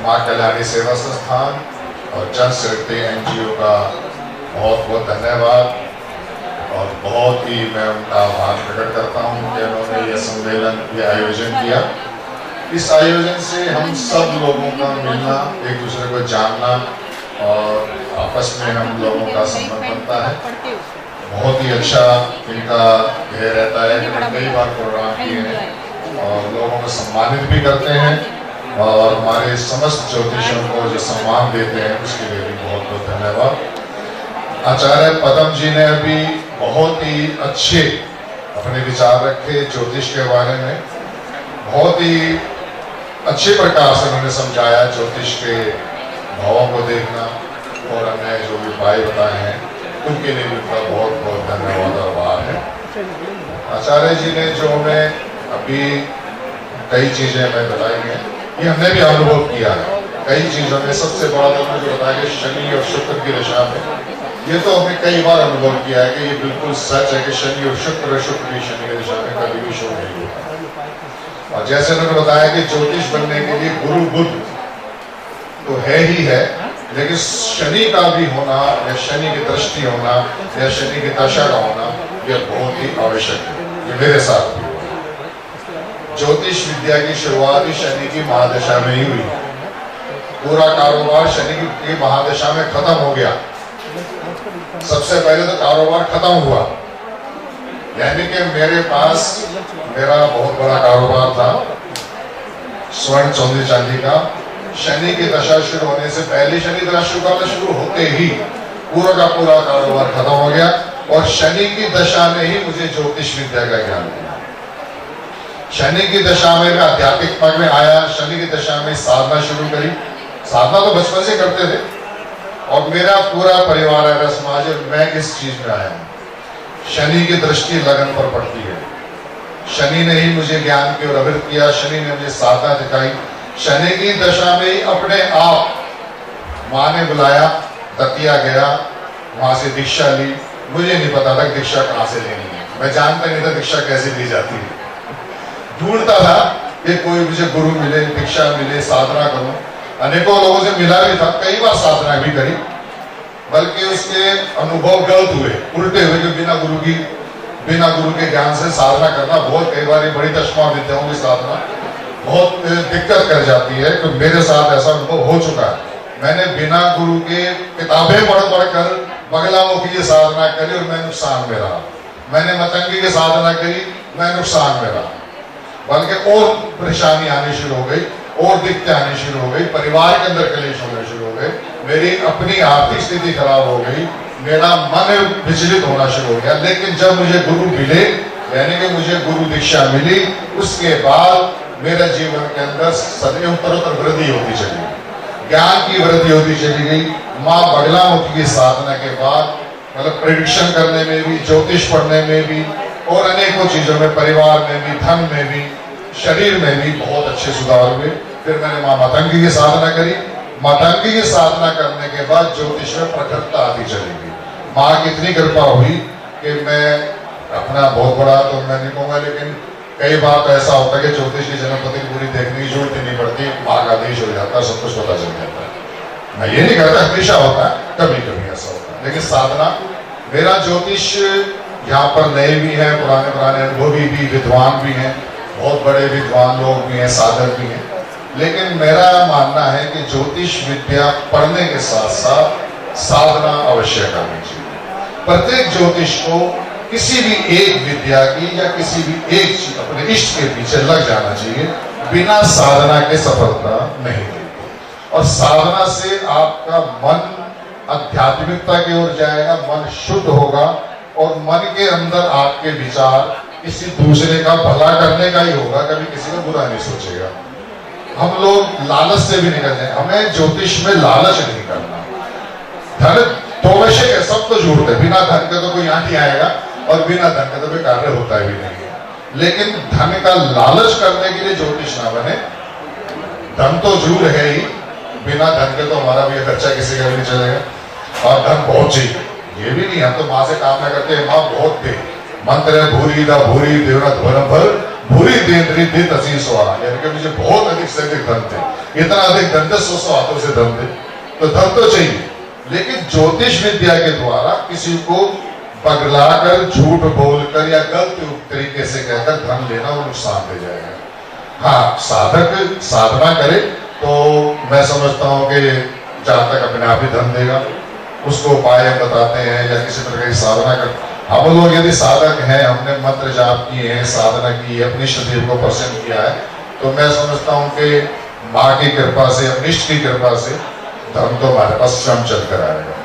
माँ कल्याणी सेवा संस्थान और जन शक्ति NGO का बहुत बहुत धन्यवाद और बहुत ही मैं उनका आभार प्रकट करता हूँ कि उन्होंने ये सम्मेलन, ये आयोजन किया। इस आयोजन से हम सब लोगों का मिलना, एक दूसरे को जानना और आपस में हम लोगों का संबंध बनता है। बहुत ही अच्छा इनका ध्येय रहता है कि कई बार प्रोग्राम किए हैं और लोगों को सम्मानित भी करते हैं और हमारे समस्त ज्योतिषियों को जो सम्मान देते हैं उसके लिए भी बहुत बहुत धन्यवाद। आचार्य पदम जी ने अभी बहुत ही अच्छे अपने विचार रखे ज्योतिष के बारे में, बहुत ही अच्छे प्रकार से उन्होंने समझाया ज्योतिष के भावों को देखना और अन्य जो भी उपाय बताए हैं उनके लिए भी उनका बहुत बहुत धन्यवाद और आभार है। आचार्य जी ने जो हमें अभी कई चीजें हमें बताई हैं, ये हमने भी अनुभव किया है कई चीजों में। सबसे बड़ा तो मुझे बताया कि शनि और शुक्र की दशा में, ये तो हमने कई बार अनुभव किया है कि ये बिल्कुल सच है कि शनि और शुक्र की शनि की दशा में कभी भी शुभ नहीं होता। और जैसे उन्होंने बताया कि ज्योतिष बनने के लिए गुरु बुध तो है ही है, लेकिन शनि का भी होना या शनि की दृष्टि होना या शनि की दशा का होना यह बहुत ही आवश्यक है। ये मेरे साथ भी हुआ। ज्योतिष विद्या की शुरुआत ही शनि की महादशा में ही हुई। पूरा कारोबार शनि की महादशा में खत्म हो गया। सबसे पहले तो कारोबार खत्म हुआ, यानी कि मेरे पास मेरा बहुत बड़ा कारोबार था स्वर्ण चांदी चांदी का। शनि की दशा शुरू होने से पहले, शनि दशा शुरू होते ही पूरा का पूरा कारोबार खत्म हो गया और शनि की दशा ने ही मुझे ज्योतिष विद्या का ज्ञान दिया। शनि की दशा में मैं आध्यात्मिक मार्ग में आया। शनि की दशा में साधना शुरू करी। साधना तो बचपन से करते थे और मेरा पूरा परिवार है, समाज है, मैं इस चीज में आया हूं। शनि की दृष्टि लगन पर पड़ती है। शनि ने ही मुझे ज्ञान की ओर अवृत किया। शनि ने मुझे साधना दिखाई। शनि की दशा में ही अपने आप माँ ने बुलाया, दतिया गया, वहां से दीक्षा ली। मुझे नहीं पता था दीक्षा कहाँ से लेनी है, मैं जानता नहीं था दीक्षा कैसे ली जाती है। ढूंढता था कि कोई मुझे गुरु मिले, दीक्षा मिले, साधना करूं। अनेकों लोगों से मिला भी था, कई बार साधना भी करी, बल्कि उसके अनुभव गलत हुए, उल्टे हुए कि बिना गुरु के ज्ञान से साधना करना बहुत, कई बार बड़ी चश्मा विद्याओं की साधना बहुत दिक्कत कर जाती है। तो मेरे साथ ऐसा अनुभव हो चुका है। मैंने बिना गुरु के किताबें पढ़ कर बगलामुखी की साधना करी और मैं नुकसान में रहा। मैंने मतंगी की साधना करी, मैं नुकसान में रहा। बल्कि और परेशानी आनी शुरू हो गई और दिक्कतें आनी शुरू हो गई। परिवार के अंदर कलेश होने शुरू हो गए। मेरी अपनी आर्थिक स्थिति खराब हो गई। मेरा मन विचलित होना शुरू हो गया। लेकिन जब मुझे गुरु मिले, यानी कि मुझे गुरु दीक्षा मिली, उसके बाद मेरे जीवन के अंदर सदैव उत्तरोत्तर वृद्धि होती चली गई, ज्ञान की वृद्धि होती चली गई। माँ बगलामुखी की साधना के बाद मतलब प्रेडिक्शन करने में भी, ज्योतिष पढ़ने में भी और अनेकों चीजों में, परिवार में भी, धन में भी, शरीर में भी बहुत अच्छे सुधार हुए। फिर मैंने माँ मतंगी की साधना करी। मतंगी की साधना करने के बाद ज्योतिष में प्रखरता आती चली गई। माँ की इतनी कृपा हुई कि मैं अपना बहुत बड़ा तो मैं नहीं कहूँगा, लेकिन कई बार तो ऐसा होता है कि ज्योतिष की जन्मपति पूरी देखने की जरूरत ही नहीं पड़ती, माँ का आदेश हो जाता है, सब कुछ पता चल जाता है। मैं ये नहीं कहता हमेशा होता है, कभी कभी ऐसा होता है। लेकिन साधना, मेरा ज्योतिष यहाँ पर नए भी हैं, पुराने अनुभवी भी, विद्वान भी हैं, बहुत बड़े विद्वान लोग भी हैं, साधक भी हैं। लेकिन मेरा मानना है कि ज्योतिष विद्या पढ़ने के साथ साथ साधना अवश्य करनी चाहिए। प्रत्येक ज्योतिष को किसी भी एक विद्या की या किसी भी एक अपने इष्ट के पीछे लग जाना चाहिए। बिना साधना के सफलता नहीं मिलती। और साधना से आपका मन आध्यात्मिकता की ओर जाएगा, मन शुद्ध होगा और मन के अंदर आपके विचार किसी दूसरे का भला करने का ही होगा, कभी किसी का बुरा नहीं सोचेगा। हम लोग लालच से भी नहीं करते। हमें ज्योतिष में लालच नहीं करना। धन तो वैसे है, सब तो झूठ है। बिना धन के तो कोई यहाँ नहीं आएगा और बिना धन के तो कोई कार्य होता भी नहीं है। लेकिन धन का लालच करने के लिए ज्योतिष ना बने। धन तो जरूर है ही, बिना धन के तो हमारा भी खर्चा किसी का भी नहीं चलेगा। और धन बहुत चाहिए, ये भी नहीं, हम तो माँ से कामना करते हैं माँ बहुत दे। मंत्र है भूरी दा भूरी देवरा ध्वरम भर भूरी देंद्री दे तसी स्वाहा, यानी कि मुझे बहुत अधिक से अधिक धन थे। इतना अधिक धन दे, 100 हाथों से धन दे, तो धन तो चाहिए, लेकिन ज्योतिष विद्या के द्वारा किसी को पगलाकर, झूठ बोलकर या गलत तरीके से कहकर धन लेना वो नुकसान दे जाएगा। हाँ, साधक साधना करे तो मैं समझता हूँ कि जहाँ तक अपने आप ही धन देगा। उसको उपाय बताते हैं या किसी प्रकार की साधना कर, हम लोग यदि साधक हैं, हमने मंत्र जाप किए हैं, साधना की है, अपने इष्ट देव को प्रसन्न किया है, तो मैं समझता हूँ कि माँ की कृपा से, अपने इष्ट की कृपा से धन तो हमारे पास स्वयं चल कर आएगा।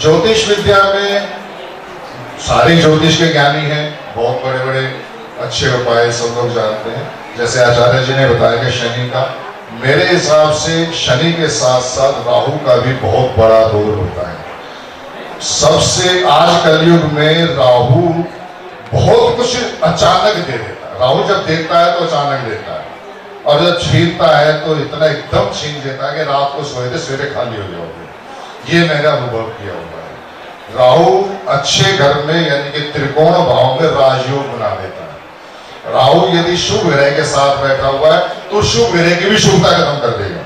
ज्योतिष विद्या में सारे ज्योतिष के ज्ञानी हैं, बहुत बड़े बड़े अच्छे उपाय सब लोग जानते हैं। जैसे आचार्य जी ने बताया कि शनि का, मेरे हिसाब से शनि के साथ साथ राहु का भी बहुत बड़ा रोल होता है। सबसे आज कलयुग में राहु बहुत कुछ अचानक दे देता है। राहु जब देता है तो अचानक देता है, और जब छीनता है तो इतना एकदम छीन देता है कि रात को सोए थे सवेरे खाली हो जाओगे। ये मैंने अनुभव किया हुआ है। राहु अच्छे घर में यानी कि त्रिकोण भाव में राजयोग बना देता है। राहु यदि शुभ ग्रह के साथ बैठा हुआ है तो शुभ ग्रह की भी शुभता खत्म कर देगा।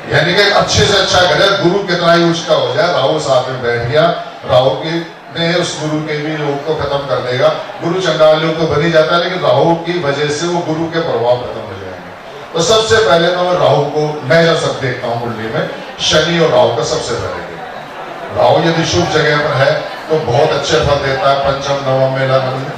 यानी कि अच्छे से अच्छा ग्रह, गुरु कितना ही उच्च का हो जाए, राहु साथ में बैठ गया, राहु के ने उस गुरु के भी योग को खत्म कर देगा। गुरु चंडाल योग तो बन ही जाता है, लेकिन राहु की वजह से वो गुरु के प्रभाव खत्म हो जाएंगे। तो सबसे पहले तो मैं राहु को, मैं जब सब देखता हूँ कुंडली में, शनि और राहु का सबसे पहले देखता हूँ। राहु यदि शुभ जगह पर है तो बहुत अच्छे फल देता है। पंचम नवम में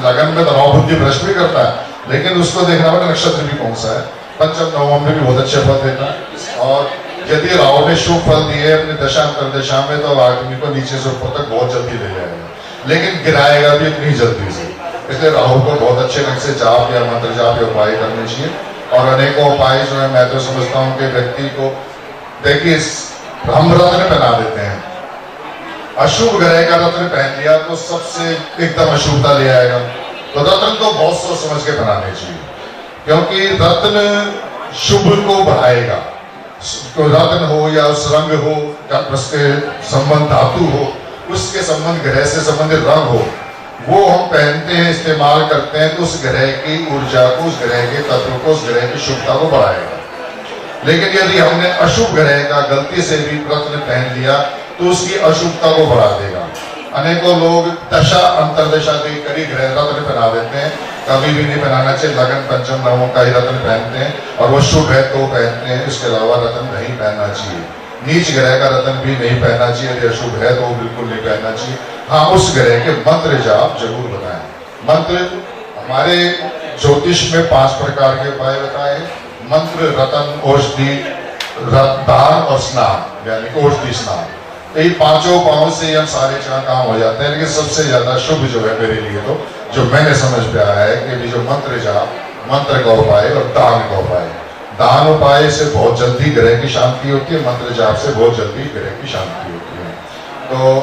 लगन में तो राहु बुद्धि भ्रष्ट भी करता है, लेकिन उसको देखना पड़ेगा नक्षत्र भी कौन सा है। पंचम नवम में भी बहुत अच्छे फल देता है। और यदि राहु ने शुभ फल दिए अपनी दशा अंतरदशा में, तो आदमी को नीचे से ऊपर तक बहुत जल्दी ले जाएगा, लेकिन गिराएगा भी इतनी जल्दी से। इसलिए राहु को बहुत अच्छे ढंग से जाप या मंत्र जाप या उपाय करने चाहिए। और अनेकों उपाय जो है, मैं तो समझता हूँ कि व्यक्ति को, देखिए हम रत्न पहना देते हैं, अशुभ ग्रह का रत्न पहन लिया तो सबसे एकदम अशुभता ले आएगा। तो रत्न तो बहुत सोच समझ के बनाने चाहिए, क्योंकि रत्न शुभ को बढ़ाएगा। तो रत्न हो या उस रंग हो या उसके संबंध धातु हो, उसके संबंध ग्रह से संबंधित रंग हो, वो हम पहनते हैं, इस्तेमाल करते हैं, तो उस ग्रह की ऊर्जा को, उस ग्रह के तत्व को, उस ग्रह की शुभता को बढ़ाएगा। लेकिन यदि हमने अशुभ ग्रह का गलती से भी रत्न पहन लिया तो उसकी अशुभता को बढ़ा देगा। अनेकों लोग दशा अंतरदशा देख कर ही ग्रह रत्न पहना देते हैं, कभी भी नहीं पहनाना चाहिए। लगन पंचम नवों का ही रत्न पहनते हैं, और वो शुभ है तो पहनते हैं, इसके अलावा रत्न नहीं पहनना चाहिए। नीच ग्रह का रत्न भी नहीं पहनना चाहिए, यदि अशुभ है तो बिल्कुल नहीं पहनना चाहिए। हाँ, उस ग्रह के मंत्र जाप जरूर बताएं। मंत्र हमारे ज्योतिष में 5 प्रकार के उपाय बताए। मंत्र, रतन, औषधि, दान और स्नान, यानी औषधि स्नान। ये पांचों उपायों से हम सारे काम हो जाते हैं। लेकिन सबसे ज्यादा शुभ जो है मेरे लिए, तो जो मैंने समझ पे आया है कि जो मंत्र जाप, मंत्र का उपाय और दान का उपाय। दान उपाय से बहुत जल्दी ग्रह की शांति होती है, मंत्र जाप से बहुत जल्दी ग्रह की शांति होती है। तो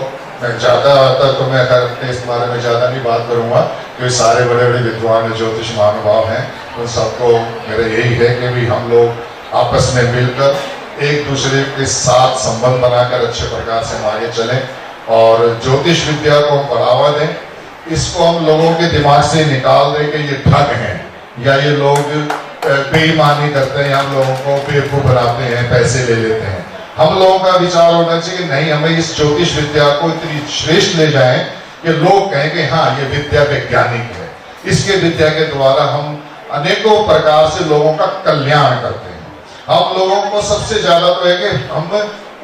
मैं ज्यादा आता तो मैं इस बारे में ज्यादा नहीं बात करूंगा, क्योंकि सारे बड़े बड़े विद्वान ज्योतिष महानुभाव हैं, उन सबको मेरा यही है कि भी हम लोग आपस में मिलकर एक दूसरे के साथ संबंध बनाकर अच्छे प्रकार से आगे चलें, और ज्योतिष विद्या को हम बढ़ावा दें। इसको हम लोगों के दिमाग से निकाल दें कि ये ठग हैं या ये लोग बेईमानी करते हैं, हम लोगों को बेवकूफ बनाते हैं, पैसे ले लेते हैं। हम लोगों का विचार होना चाहिए नहीं, हमें इस ज्योतिष विद्या को इतनी श्रेष्ठ ले जाएं कि लोग कहें कि हाँ, ये विद्या वैज्ञानिक है। इसके विद्या के द्वारा हम अनेकों प्रकार से लोगों का कल्याण करते हैं। हम लोगों को सबसे ज्यादा तो है कि हम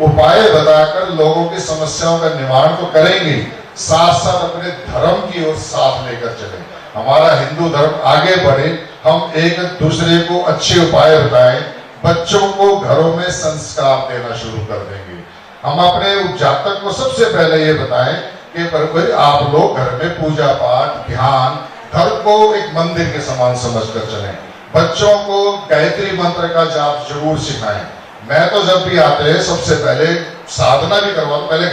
उपाय बताकर लोगों की समस्याओं का निवारण तो करेंगे, साथ साथ अपने धर्म की ओर साथ लेकर चलें। हमारा हिंदू धर्म आगे बढ़े, हम एक दूसरे को अच्छे उपाय बताएं, बच्चों को घरों में संस्कार देना शुरू कर देंगे। हम अपने जातक को सबसे पहले ये बताएं कि भाई आप लोग घर में पूजा पाठ, ध्यान, घर को एक मंदिर के समान समझकर चलें। बच्चों को गायत्री मंत्र का जाप जरूर सिखाएं। मैं तो जब भी आते हैं सबसे पहले साधना भी करवाता हूं, पहले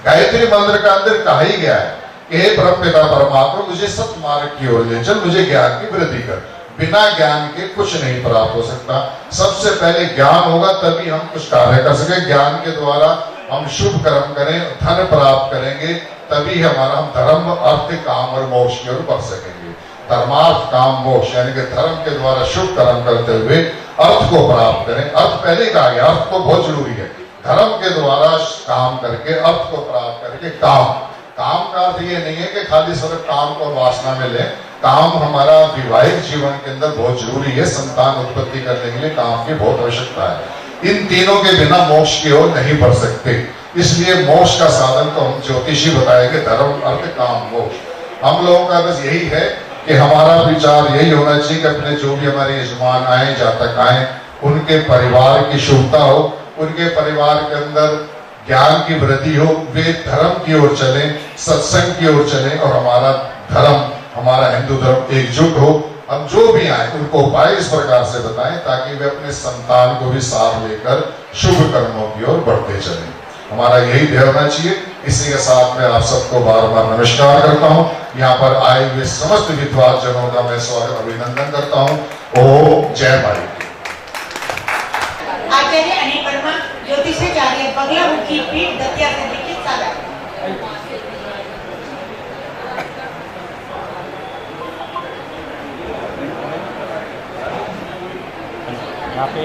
गायत्री मंत्र का अंदर कहा ही गया है कि हे परमपिता परमात्मा, मुझे सत्य मार्ग की ओर ले चल, मुझे ज्ञान की वृद्धि कर। बिना ज्ञान के कुछ नहीं प्राप्त हो सकता। सबसे पहले ज्ञान होगा तभी हम कुछ कार्य कर सके। ज्ञान के द्वारा हम शुभ कर्म करें, धन प्राप्त करेंगे, तभी हमारा हम धर्म, अर्थ, काम और मोक्ष की ओर बढ़ सकेंगे। धर्मार्थ काम मोक्ष, यानी कि धर्म के द्वारा शुभ कर्म करते हुए अर्थ को प्राप्त करें। अर्थ पहले कहा गया, अर्थ तो बहुत जरूरी है। धर्म के द्वारा काम करके अर्थ को प्राप्त करके काम का अर्थ ये नहीं है कि खाली सिर्फ काम को वासना में लें। काम हमारा वैवाहिक जीवन के अंदर बहुत जरूरी है। संतान उत्पत्ति करने के लिए काम की बहुत आवश्यकता है। इन तीनों के बिना मोक्ष की ओर नहीं बढ़ सकते। इसलिए मोक्ष का साधन तो हम ज्योतिषी बताएंगे, धर्म अर्थ काम मोक्ष। हम लोगों का बस यही है कि हमारा विचार यही होना चाहिए कि अपने जो भी हमारे यजमान आए, जातक आए, उनके परिवार की शुभता हो, उनके परिवार के अंदर ज्ञान की वृद्धि हो, वे धर्म की ओर चलें, सत्संग की ओर चलें और हमारा धर्म, हमारा हिंदू धर्म एकजुट हो। हम जो भी आए उनको उपाय इस प्रकार से बताएं ताकि वे अपने संतान को भी साथ लेकर शुभ कर्मों की ओर बढ़ते चलें। हमारा यही ध्येय होना चाहिए। इसी के साथ में आप सबको बार बार नमस्कार करता हूँ। यहाँ पर आए हुए समस्त विद्वान जनों का मैं स्वागत अभिनंदन करता हूँ। ओम जय माई। आचार्य आणि परम ज्योतिषाचार्य बगलामुखी पीठ दत्या से लिखित सागर। यहाँ पे